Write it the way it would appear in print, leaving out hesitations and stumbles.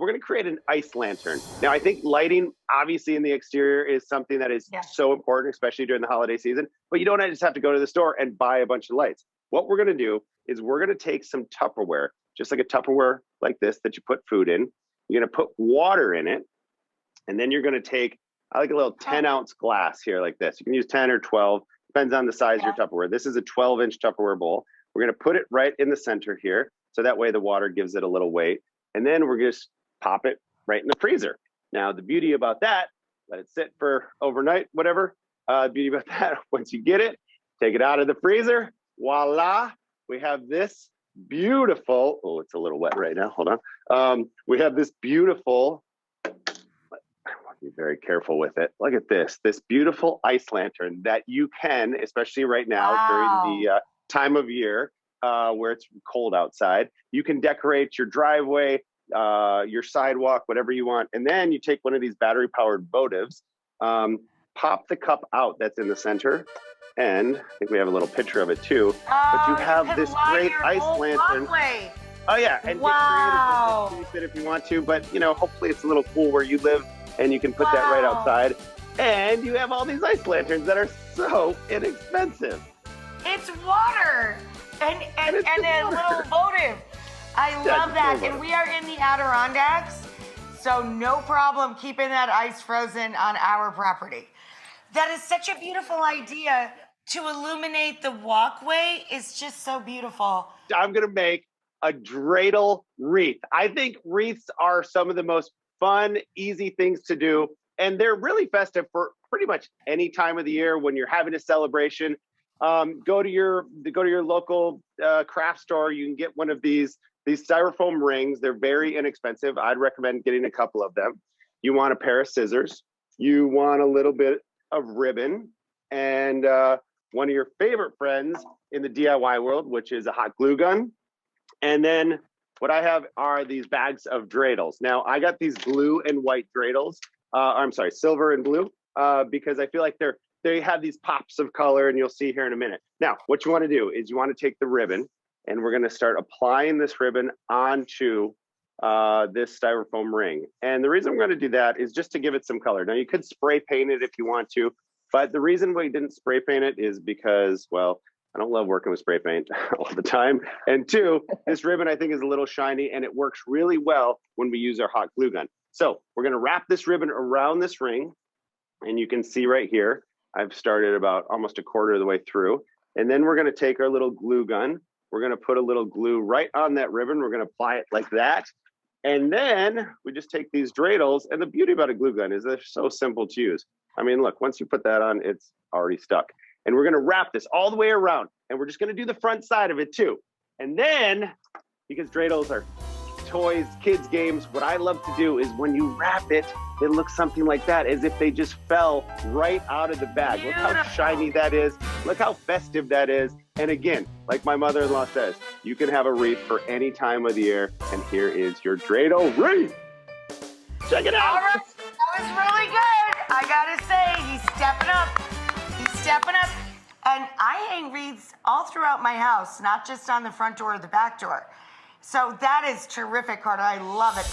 we're going to create an ice lantern. Now, I think lighting, obviously, in the exterior is something that is so important, especially during the holiday season. But you don't just have to go to the store and buy a bunch of lights. What we're going to do is we're going to take some Tupperware, just like a Tupperware like this that you put food in. You're going to put water in it. And then you're going to take, I like a little 10-ounce glass here like this. You can use 10 or 12, depends on the size of your Tupperware. This is a 12-inch Tupperware bowl. We're going to put it right in the center here. So that way the water gives it a little weight. And then we're going to pop it right in the freezer. Now, the beauty about that, let it sit for overnight, whatever. The beauty about that, once you get it, take it out of the freezer. Voila. We have this beautiful, oh, it's a little wet right now. Hold on. We have this beautiful, I want to be very careful with it. Look at this beautiful ice lantern that you can, especially right now during the time of year where it's cold outside, you can decorate your driveway, your sidewalk, whatever you want. And then you take one of these battery powered votives, pop the cup out that's in the center. And I think we have a little picture of it too. But you have this great ice lantern. Oh yeah, and get creative with it if you want to. But you know, hopefully it's a little cool where you live, and you can put that right outside. And you have all these ice lanterns that are so inexpensive. It's water and a little votive. I love that. And we are in the Adirondacks, so no problem keeping that ice frozen on our property. That is such a beautiful idea. To illuminate the walkway is just so beautiful. I'm going to make a dreidel wreath. I think wreaths are some of the most fun, easy things to do. And they're really festive for pretty much any time of the year when you're having a celebration. Go to your local craft store. You can get one of these styrofoam rings. They're very inexpensive. I'd recommend getting a couple of them. You want a pair of scissors. You want a little bit of ribbon, and one of your favorite friends in the DIY world, which is a hot glue gun. And then what I have are these bags of dreidels. Now, I got these blue and white dreidels. I'm sorry, silver and blue, because I feel like they have these pops of color, and you'll see here in a minute. Now, what you want to do is you want to take the ribbon, and we're going to start applying this ribbon onto this styrofoam ring. And the reason I'm going to do that is just to give it some color. Now, you could spray paint it if you want to, but the reason we didn't spray paint it is because, well, I don't love working with spray paint all the time. And two, this ribbon I think is a little shiny, and it works really well when we use our hot glue gun. So we're going to wrap this ribbon around this ring, and you can see right here, I've started about almost a quarter of the way through. And then we're going to take our little glue gun. We're going to put a little glue right on that ribbon. We're going to apply it like that. And then we just take these dreidels, and the beauty about a glue gun is they're so simple to use. I mean, look, once you put that on, it's already stuck. And we're going to wrap this all the way around, and we're just going to do the front side of it too. And then, because dreidels are toys, kids' games, what I love to do is when you wrap it, it looks something like that, as if they just fell right out of the bag. Look how shiny that is. Look how festive that is. And again, like my mother-in-law says, you can have a wreath for any time of the year. And here is your dreidel wreath. Check it out. All right, that was really good. I gotta say, he's stepping up. He's stepping up. And I hang wreaths all throughout my house, not just on the front door or the back door. So that is terrific, Carter. I love it.